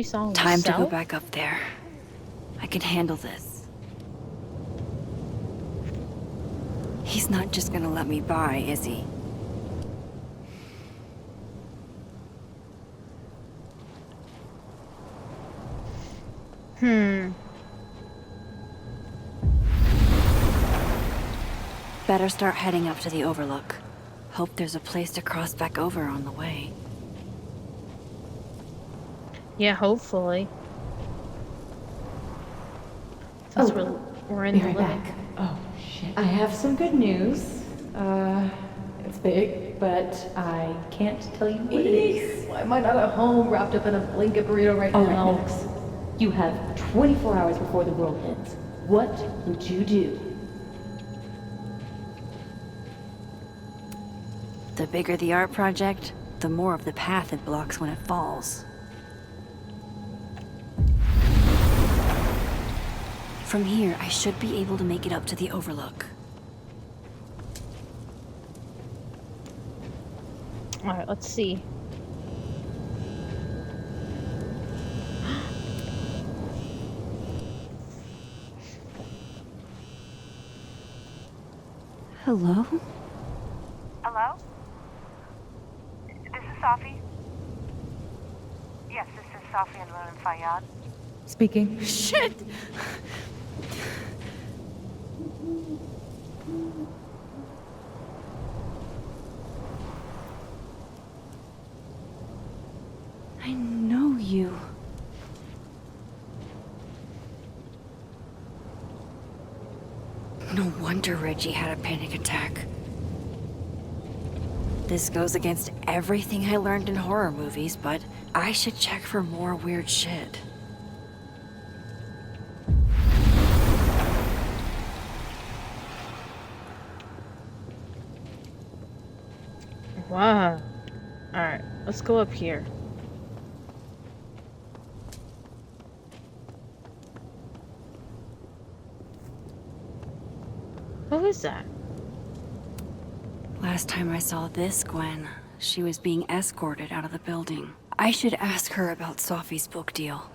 He saw Time to go himself? back up there. I can handle this. He's not just gonna let me by, is he? Better start heading up to the overlook. Hope there's a place to cross back over on the way. Yeah, hopefully. Since we're in Be the right living. back. Oh, shit. I have some good news. It's big, but I can't tell you what it is. Why am I not at home wrapped up in a blanket burrito right All right, now? Max. You have 24 hours before the world ends. What would you do? The bigger the art project, the more of the path it blocks when it falls. From here, I should be able to make it up to the overlook. Alright, let's see. Hello? Hello? This is Safi. Yes, this is Safi and Ronan Fayyad. Speaking. Shit! I know you. No wonder Reggie had a panic attack. This goes against everything I learned in horror movies, but I should check for more weird shit. Wow. Alright, let's go up here. Who is that? Last time I saw this Gwen, she was being escorted out of the building. I should ask her about Sophie's book deal.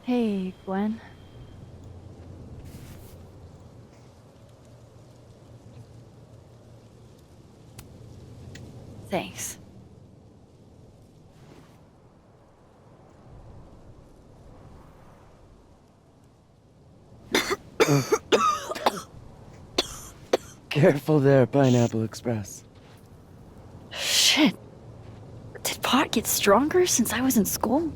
Hey, Gwen. Thanks. Careful there, Pineapple Express. Shit. Did pot get stronger since I was in school?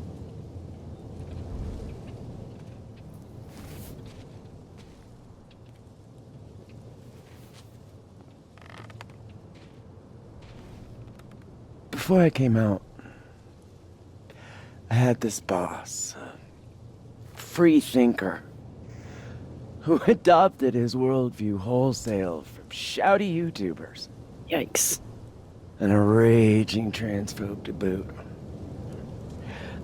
Before I came out, I had this boss, a free thinker, who adopted his worldview wholesale from shouty YouTubers. Yikes. And a raging transphobe to boot.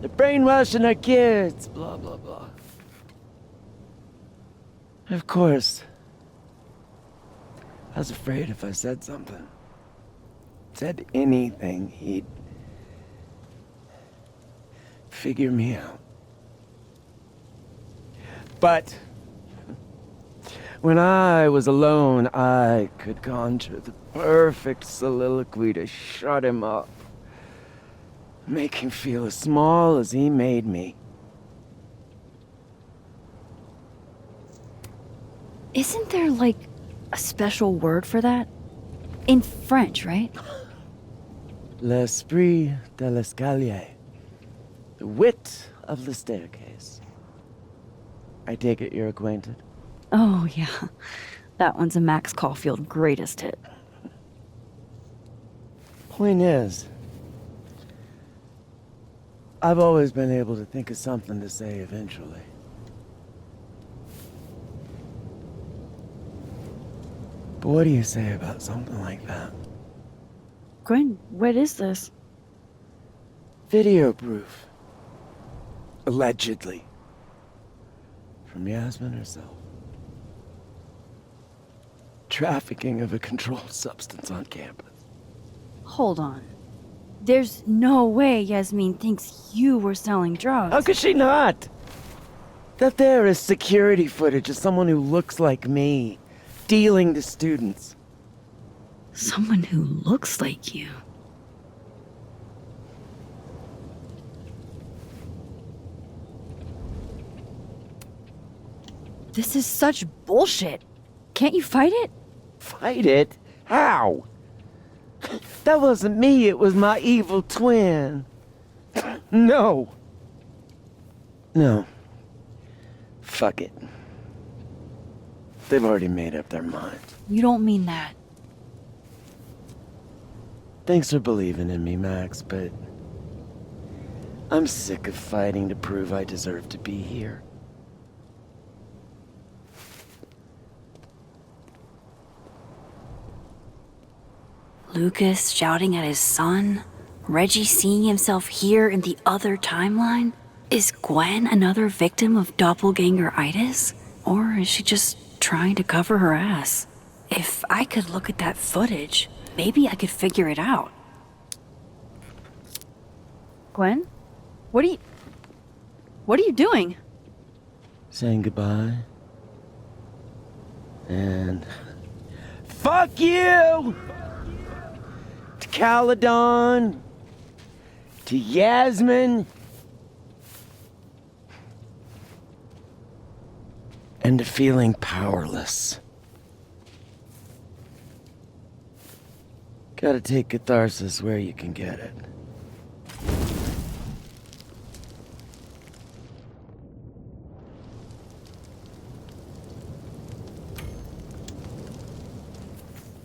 They're brainwashing our kids, blah, blah, blah. Of course, I was afraid if I said something, said anything, he'd figure me out. But when I was alone, I could conjure the perfect soliloquy to shut him up. Make him feel as small as he made me. Isn't there, like, a special word for that? In French, right? L'esprit de l'escalier. The wit of the staircase. I take it you're acquainted? Oh, yeah. That one's a Max Caulfield greatest hit. Point is, I've always been able to think of something to say eventually. But what do you say about something like that? Gwen, what is this? Video proof. Allegedly. From Yasmin herself. Trafficking of a controlled substance on campus. Hold on. There's no way Yasmin thinks you were selling drugs. How could she not? That there is security footage of someone who looks like me, dealing to students. Someone who looks like you. This is such bullshit. Can't you fight it? Fight it? How? That wasn't me, it was my evil twin. No. No. Fuck it. They've already made up their mind. You don't mean that. Thanks for believing in me, Max, but I'm sick of fighting to prove I deserve to be here. Lucas shouting at his son? Reggie seeing himself here in the other timeline? Is Gwen another victim of doppelganger-itis? Or is she just trying to cover her ass? If I could look at that footage, maybe I could figure it out. Gwen? What are you doing? Saying goodbye. And fuck you! To Caledon. To Yasmin. And to feeling powerless. Gotta take catharsis where you can get it.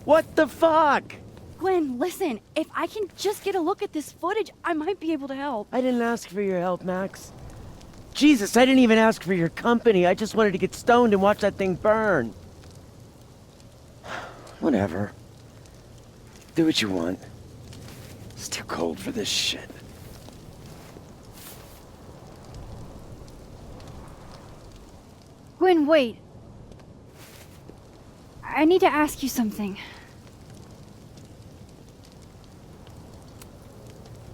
What the fuck? Gwen, listen. If I can just get a look at this footage, I might be able to help. I didn't ask for your help, Max. Jesus, I didn't even ask for your company. I just wanted to get stoned and watch that thing burn. Whatever. Do what you want. It's too cold for this shit. Gwen, wait. I need to ask you something.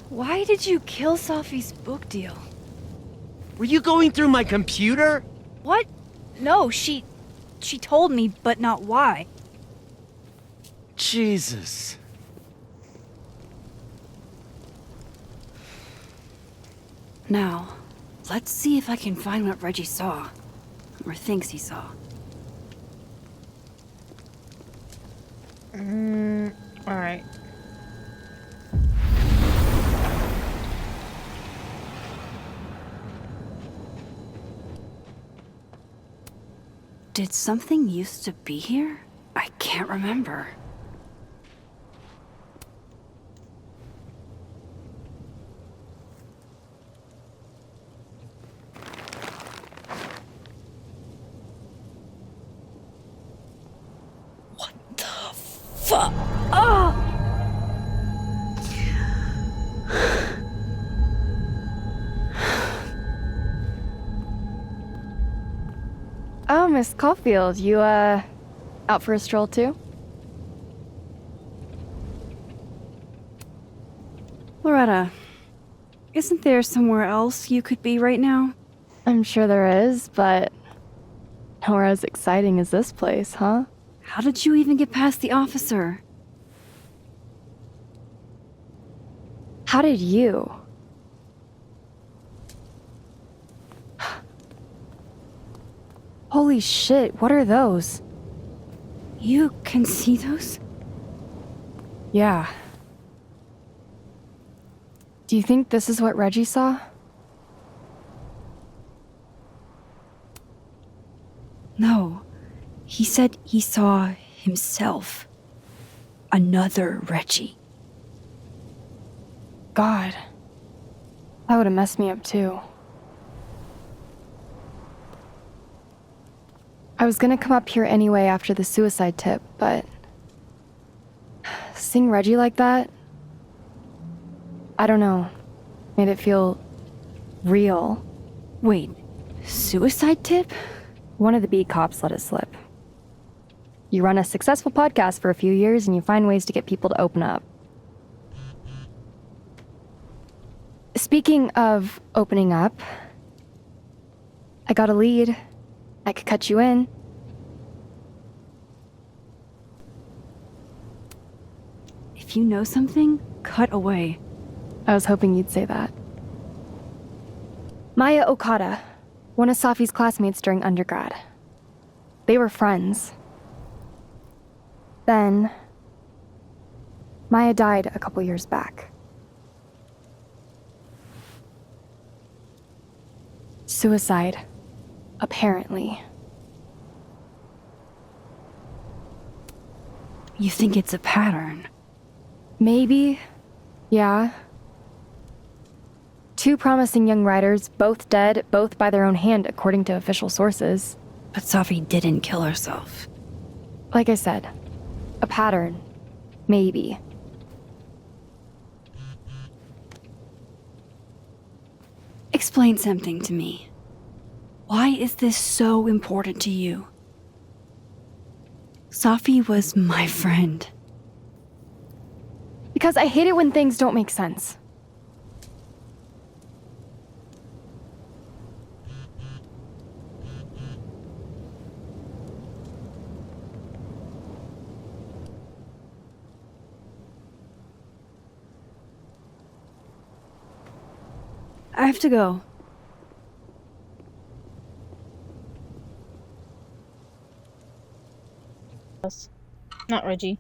Why did you kill Safi's book deal? Were you going through my computer? What? No, she told me, but not why. Jesus. Now, let's see if I can find what Reggie saw. Or thinks he saw. Alright. Did something used to be here? I can't remember. What the fuck? Oh! Oh, Miss Caulfield, you, out for a stroll too? Loretta, isn't there somewhere else you could be right now? I'm sure there is, but nowhere as exciting as this place, huh? How did you even get past the officer? How did you? Holy shit, what are those? You can see those? Yeah. Do you think this is what Reggie saw? No. He said he saw himself. Another Reggie. God. That would have messed me up too. I was gonna come up here anyway after the suicide tip, but seeing Reggie like that, I don't know, made it feel real. Wait, suicide tip? One of the beat cops let it slip. You run a successful podcast for a few years and you find ways to get people to open up. Speaking of opening up, I got a lead. I could cut you in. If you know something, cut away. I was hoping you'd say that. Maya Okada, one of Safi's classmates during undergrad. They were friends. Then, Maya died a couple years back. Suicide, apparently. You think it's a pattern? Maybe, yeah. Two promising young writers, both dead, both by their own hand, according to official sources. But Safi didn't kill herself. Like I said, a pattern. Maybe. Explain something to me. Why is this so important to you? Safi was my friend. Because I hate it when things don't make sense. I have to go. Not Reggie.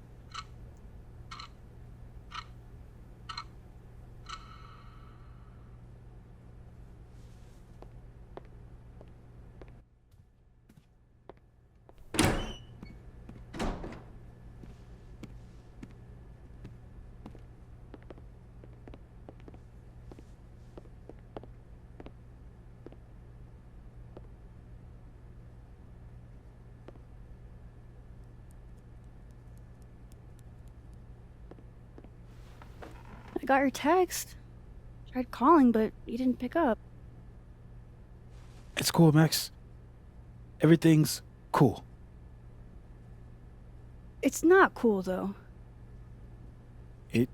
I got your text. Tried calling, but you didn't pick up. It's cool, Max. Everything's cool. It's not cool, though. It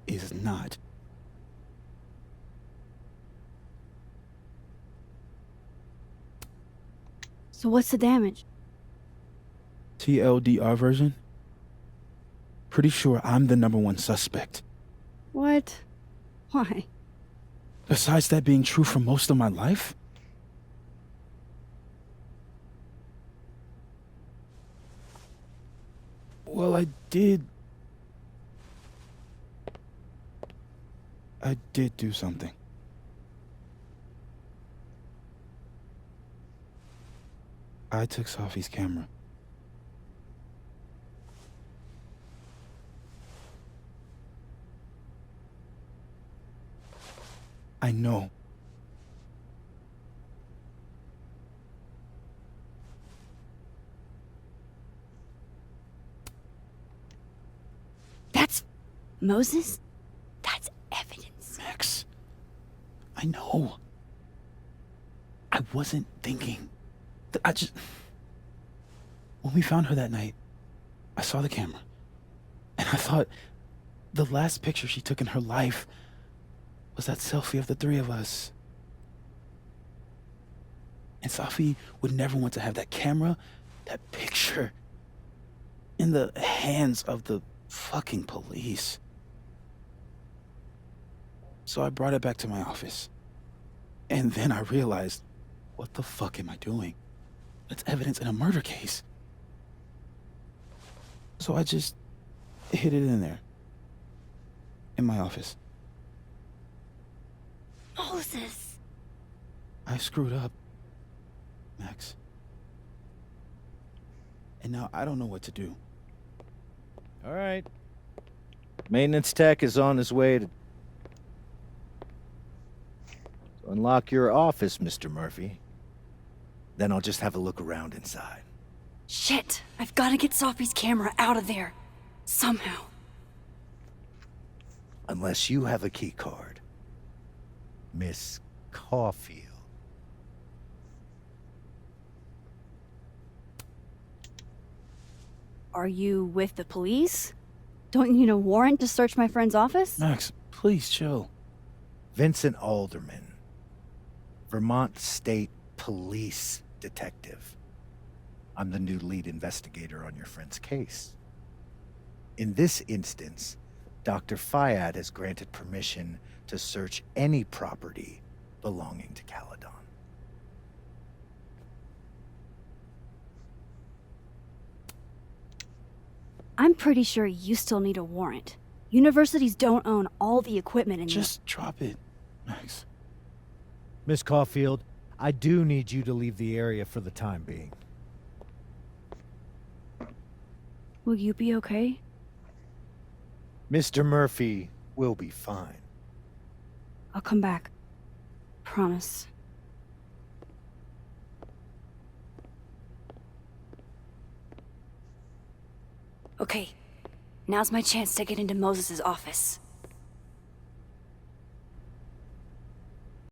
is not. So what's the damage? TLDR version? Pretty sure I'm the #1 suspect. What? Why? Besides that being true for most of my life? Well, I did do something. I took Safi's camera. I know. That's Moses? That's evidence. Max, I know. I wasn't thinking. When we found her that night, I saw the camera. And I thought the last picture she took in her life was that selfie of the three of us. And Safi would never want to have that camera, that picture, in the hands of the fucking police. So I brought it back to my office. And then I realized, what the fuck am I doing? That's evidence in a murder case. So I just hid it in there. In my office. Moses! I screwed up, Max. And now I don't know what to do. All right. Maintenance tech is on his way to unlock your office, Mr. Murphy. Then I'll just have a look around inside. Shit! I've got to get Safi's camera out of there. Somehow. Unless you have a key card. Miss Caulfield. Are you with the police? Don't you need a warrant to search my friend's office? Max, please chill. Vincent Alderman, Vermont State Police Detective. I'm the new lead investigator on your friend's case. In this instance, Dr. Fayad has granted permission to search any property belonging to Caledon. I'm pretty sure you still need a warrant. Universities don't own all the equipment in Just drop it, Max. Miss Caulfield, I do need you to leave the area for the time being. Will you be okay? Mr. Murphy will be fine. I'll come back. Promise. Okay, now's my chance to get into Moses' office.